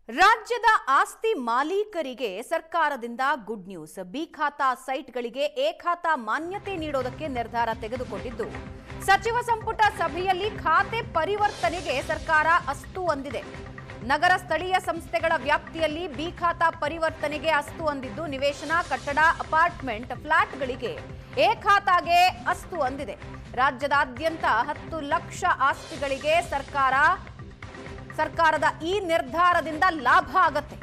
ರಾಜ್ಯದ ಆಸ್ತಿ ಮಾಲೀಕರಿಗೆ ಸರ್ಕಾರದಿಂದ ಗುಡ್ ನ್ಯೂಸ್. ಬಿ ಖಾತಾ ಸೈಟ್ಗಳಿಗೆ ಎ ಖಾತಾ ಮಾನ್ಯತೆ ನೀಡೋದಕ್ಕೆ ನಿರ್ಧಾರ ತೆಗೆದುಕೊಂಡಿದ್ದು, ಸಚಿವ ಸಂಪುಟ ಸಭೆಯಲ್ಲಿ ಖಾತೆ ಪರಿವರ್ತನೆಗೆ ಸರ್ಕಾರ ಅಸ್ತು ಅಂದಿದೆ. ನಗರ ಸ್ಥಳೀಯ ಸಂಸ್ಥೆಗಳ ವ್ಯಾಪ್ತಿಯಲ್ಲಿ ಬಿ ಖಾತಾ ಪರಿವರ್ತನೆಗೆ ಅಸ್ತು ಅಂದಿದ್ದು, ನಿವೇಶನ, ಕಟ್ಟಡ, ಅಪಾರ್ಟ್ಮೆಂಟ್, ಫ್ಲಾಟ್ಗಳಿಗೆ ಎ ಖಾತಾಗೆ ಅಸ್ತು ಅಂದಿದೆ. ರಾಜ್ಯದಾದ್ಯಂತ 10 ಲಕ್ಷ ಆಸ್ತಿಗಳಿಗೆ ಸರ್ಕಾರದ ಈ ನಿರ್ಧಾರದಿಂದ ಲಾಭ ಆಗತ್ತೆ.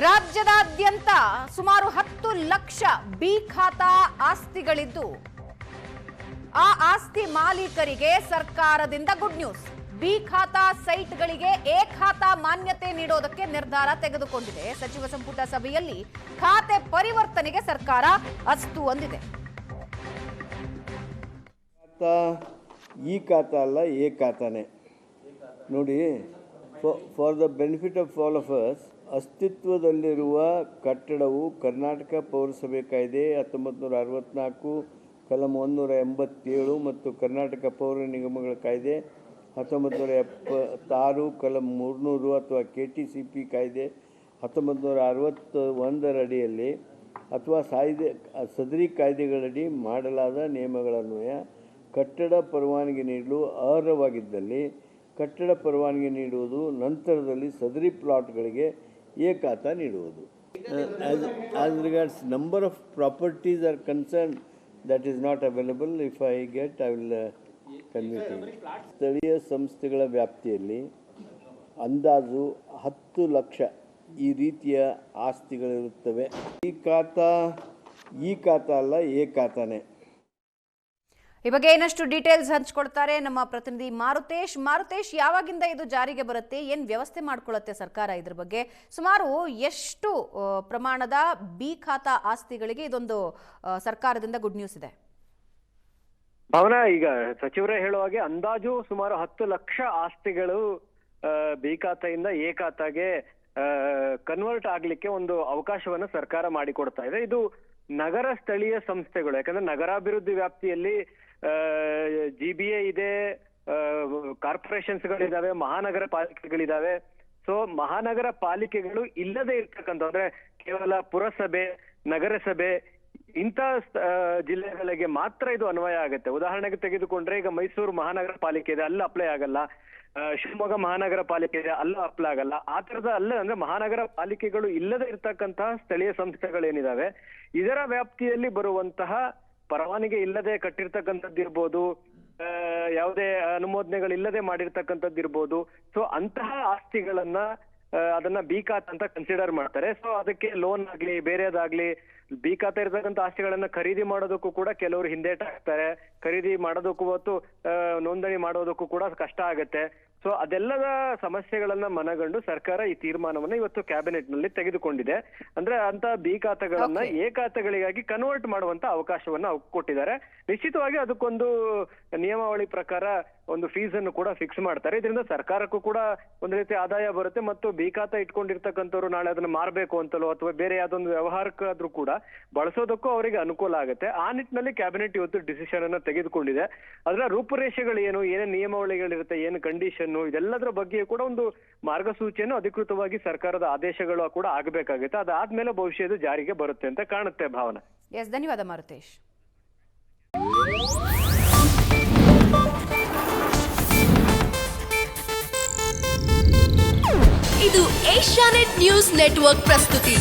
ರಾಜ್ಯದಾದ್ಯಂತ ಸುಮಾರು 10 ಲಕ್ಷ ಬಿ ಖಾತಾ ಆಸ್ತಿಗಳಿದ್ದು, ಆ ಆಸ್ತಿ ಮಾಲೀಕರಿಗೆ ಸರ್ಕಾರದಿಂದ ಗುಡ್ ನ್ಯೂಸ್. ಬಿ ಖಾತಾ ಸೈಟ್ಗಳಿಗೆ ಎ ಖಾತಾ ಮಾನ್ಯತೆ ನೀಡೋದಕ್ಕೆ ನಿರ್ಧಾರ ತೆಗೆದುಕೊಂಡಿದೆ. ಸಚಿವ ಸಂಪುಟ ಸಭೆಯಲ್ಲಿ ಖಾತೆ ಪರಿವರ್ತನೆಗೆ ಸರ್ಕಾರ ಅಸ್ತು ಅಂದಿದೆ. ಈ ಖಾತಾ ಅಲ್ಲ, ಎ ಖಾತಾನೆ ನೋಡಿ. For the benefit of all of us, ಅಸ್ತಿತ್ವದಲ್ಲಿರುವ ಕಟ್ಟಡವು ಕರ್ನಾಟಕ ಪೌರಸಭೆ ಕಾಯ್ದೆ 1964 ಕಲಂ 187 ಮತ್ತು ಕರ್ನಾಟಕ ಪೌರ ನಿಗಮಗಳ ಕಾಯ್ದೆ 1976 ಕಲಂ 300 ಅಥವಾ KTCP ಕಾಯ್ದೆ 1961 ಅಡಿಯಲ್ಲಿ ಅಥವಾ ಸದರಿ ಕಾಯ್ದೆಗಳಡಿ ಮಾಡಲಾದ ನಿಯಮಗಳನ್ವಯ ಕಟ್ಟಡ ಪರವಾನಗಿ ನೀಡಲು ಅರ್ಹವಾಗಿದ್ದಲ್ಲಿ ಕಟ್ಟಡ ಪರವಾನಗಿ ನೀಡುವುದು, ನಂತರದಲ್ಲಿ ಸದರಿ ಪ್ಲಾಟ್ಗಳಿಗೆ ಎ ಖಾತಾ ನೀಡುವುದು. As regards number of properties are concern, that is not available. If I get, I will convey to you. ಸ್ಥಳೀಯ ಸಂಸ್ಥೆಗಳ ವ್ಯಾಪ್ತಿಯಲ್ಲಿ ಅಂದಾಜು 10 ಲಕ್ಷ ಈ ರೀತಿಯ ಆಸ್ತಿಗಳಿರುತ್ತವೆ. ಈ ಖಾತಾ ಅಲ್ಲ, ಎ ಖಾತಾನೆ. ಈ ಬಗ್ಗೆ ಇನ್ನಷ್ಟು ಡೀಟೇಲ್ಸ್ ಹಂಚ್ಕೊಳ್ತಾರೆ ನಮ್ಮ ಪ್ರತಿನಿಧಿ ಮಾರುತೇಶ್. ಯಾವಾಗಿಂದ ಇದು ಜಾರಿಗೆ ಬರುತ್ತೆ, ಏನ್ ವ್ಯವಸ್ಥೆ ಮಾಡ್ಕೊಳ್ಳುತ್ತೆ ಸರ್ಕಾರ ಇದ್ರ ಬಗ್ಗೆ? ಸುಮಾರು ಎಷ್ಟು ಪ್ರಮಾಣದ ಬಿ ಖಾತಾ ಆಸ್ತಿಗಳಿಗೆ ಇದೊಂದು ಸರ್ಕಾರದಿಂದ ಗುಡ್ ನ್ಯೂಸ್ ಇದೆ? ಭಾವನಾ, ಈಗ ಸಚಿವರೇ ಹೇಳುವ ಹಾಗೆ ಅಂದಾಜು ಸುಮಾರು 10 ಲಕ್ಷ ಆಸ್ತಿಗಳು ಬಿ ಖಾತೆಯಿಂದ ಎ ಖಾತಾಗೆ ಕನ್ವರ್ಟ್ ಆಗ್ಲಿಕ್ಕೆ ಒಂದು ಅವಕಾಶವನ್ನು ಸರ್ಕಾರ ಮಾಡಿಕೊಡ್ತಾ ಇದೆ. ಇದು ನಗರ ಸ್ಥಳೀಯ ಸಂಸ್ಥೆಗಳು, ಯಾಕಂದ್ರೆ ನಗರಾಭಿವೃದ್ಧಿ ವ್ಯಾಪ್ತಿಯಲ್ಲಿ GBA ಇದೆ, ಕಾರ್ಪೊರೇಷನ್ಸ್ಗಳಿದಾವೆ, ಮಹಾನಗರ ಪಾಲಿಕೆಗಳಿದಾವೆ. ಸೊ ಮಹಾನಗರ ಪಾಲಿಕೆಗಳು ಇಲ್ಲದೆ ಇರ್ತಕ್ಕಂಥ, ಅಂದ್ರೆ ಕೇವಲ ಪುರಸಭೆ, ನಗರಸಭೆ ಇಂಥ ಜಿಲ್ಲೆಗಳಿಗೆ ಮಾತ್ರ ಇದು ಅನ್ವಯ ಆಗುತ್ತೆ. ಉದಾಹರಣೆಗೆ ತೆಗೆದುಕೊಂಡ್ರೆ, ಈಗ ಮೈಸೂರು ಮಹಾನಗರ ಪಾಲಿಕೆ ಇದೆ, ಅಲ್ಲ ಅಪ್ಲೈ ಆಗಲ್ಲ. ಶಿವಮೊಗ್ಗ ಮಹಾನಗರ ಪಾಲಿಕೆ ಇದೆ, ಅಲ್ಲ ಅಪ್ಲೈ ಆಗಲ್ಲ. ಆ ತರದ ಅಲ್ಲ, ಅಂದ್ರೆ ಮಹಾನಗರ ಪಾಲಿಕೆಗಳು ಇಲ್ಲದೆ ಇರ್ತಕ್ಕಂತಹ ಸ್ಥಳೀಯ ಸಂಸ್ಥೆಗಳೇನಿದಾವೆ, ಇದರ ವ್ಯಾಪ್ತಿಯಲ್ಲಿ ಬರುವಂತಹ ಪರವಾನಗಿ ಇಲ್ಲದೆ ಕಟ್ಟಿರ್ತಕ್ಕಂಥದ್ದಿರ್ಬೋದು, ಯಾವುದೇ ಅನುಮೋದನೆಗಳಿಲ್ಲದೆ ಮಾಡಿರ್ತಕ್ಕಂಥದ್ದಿರ್ಬೋದು. ಸೊ ಅಂತಹ ಆಸ್ತಿಗಳನ್ನ ಅದನ್ನ ಬಿ ಖಾತಾ ಅಂತ ಕನ್ಸಿಡರ್ ಮಾಡ್ತಾರೆ. ಸೊ ಅದಕ್ಕೆ ಲೋನ್ ಆಗ್ಲಿ ಬೇರೆದಾಗ್ಲಿ ಬಿ ಖಾತಾ ಇರ್ತಕ್ಕಂಥ ಆಸ್ತಿಗಳನ್ನ ಖರೀದಿ ಮಾಡೋದಕ್ಕೂ ಕೂಡ ಕೆಲವರು ಹಿಂದೇಟ್ ಹಾಕ್ತಾರೆ. ಖರೀದಿ ಮಾಡೋದಕ್ಕೂ ಹೊತ್ತು ನೋಂದಣಿ ಮಾಡೋದಕ್ಕೂ ಕೂಡ ಕಷ್ಟ ಆಗುತ್ತೆ. ಸೊ ಅದೆಲ್ಲದ ಸಮಸ್ಯೆಗಳನ್ನ ಮನಗಂಡು ಸರ್ಕಾರ ಈ ತೀರ್ಮಾನವನ್ನ ಇವತ್ತು ಕ್ಯಾಬಿನೆಟ್ ನಲ್ಲಿ ತೆಗೆದುಕೊಂಡಿದೆ. ಅಂದ್ರೆ ಅಂತ ಬಿ ಖಾತೆಗಳನ್ನ ಎ ಖಾತೆಗಳಿಗಾಗಿ ಕನ್ವರ್ಟ್ ಮಾಡುವಂತ ಅವಕಾಶವನ್ನ ಕೊಟ್ಟಿದ್ದಾರೆ. ನಿಶ್ಚಿತವಾಗಿ ಅದಕ್ಕೊಂದು ನಿಯಮಾವಳಿ ಪ್ರಕಾರ ಒಂದು ಫೀಸ್ ಅನ್ನು ಕೂಡ ಫಿಕ್ಸ್ ಮಾಡ್ತಾರೆ. ಇದರಿಂದ ಸರ್ಕಾರಕ್ಕೂ ಕೂಡ ಒಂದು ರೀತಿ ಆದಾಯ ಬರುತ್ತೆ ಮತ್ತು ಬಿ ಖಾತಾ ಇಟ್ಕೊಂಡಿರ್ತಕ್ಕಂಥವ್ರು ನಾಳೆ ಅದನ್ನ ಮಾರ್ಬೇಕು ಅಂತಲೋ ಅಥವಾ ಬೇರೆ ಯಾವ್ದೊಂದು ವ್ಯವಹಾರಕ್ಕಾದ್ರೂ ಕೂಡ ಬಳಸೋದಕ್ಕೂ ಅವರಿಗೆ ಅನುಕೂಲ ಆಗುತ್ತೆ. ಆ ನಿಟ್ಟಿನಲ್ಲಿ ಕ್ಯಾಬಿನೆಟ್ ಇವತ್ತು ಡಿಸಿಷನ್ ಅನ್ನ ತೆಗೆದುಕೊಂಡಿದೆ. ಅದರ ರೂಪುರೇಷೆಗಳು ಏನೇನು ನಿಯಮಾವಳಿಗಳಿರುತ್ತೆ, ಏನು ಕಂಡೀಷನ್, ಇದೆಲ್ಲದರ ಬಗ್ಗೆ ಕೂಡ ಒಂದು ಮಾರ್ಗಸೂಚಿಯನ್ನು ಅಧಿಕೃತವಾಗಿ ಸರ್ಕಾರದ ಆದೇಶಗಳು ಕೂಡ ಆಗಬೇಕಾಗುತ್ತೆ. ಅದಾದ್ಮೇಲೆ ಭವಿಷ್ಯದ ಜಾರಿಗೆ ಬರುತ್ತೆ ಅಂತ ಕಾಣುತ್ತೆ. ಭಾವನಾ, ಎಸ್, ಧನ್ಯವಾದ ಮಾರುತೇಶ್. ಇದು ಏಷ್ಯಾನೆಟ್ ನ್ಯೂಸ್ ನೆಟ್ವರ್ಕ್ ಪ್ರಸ್ತುತಿ.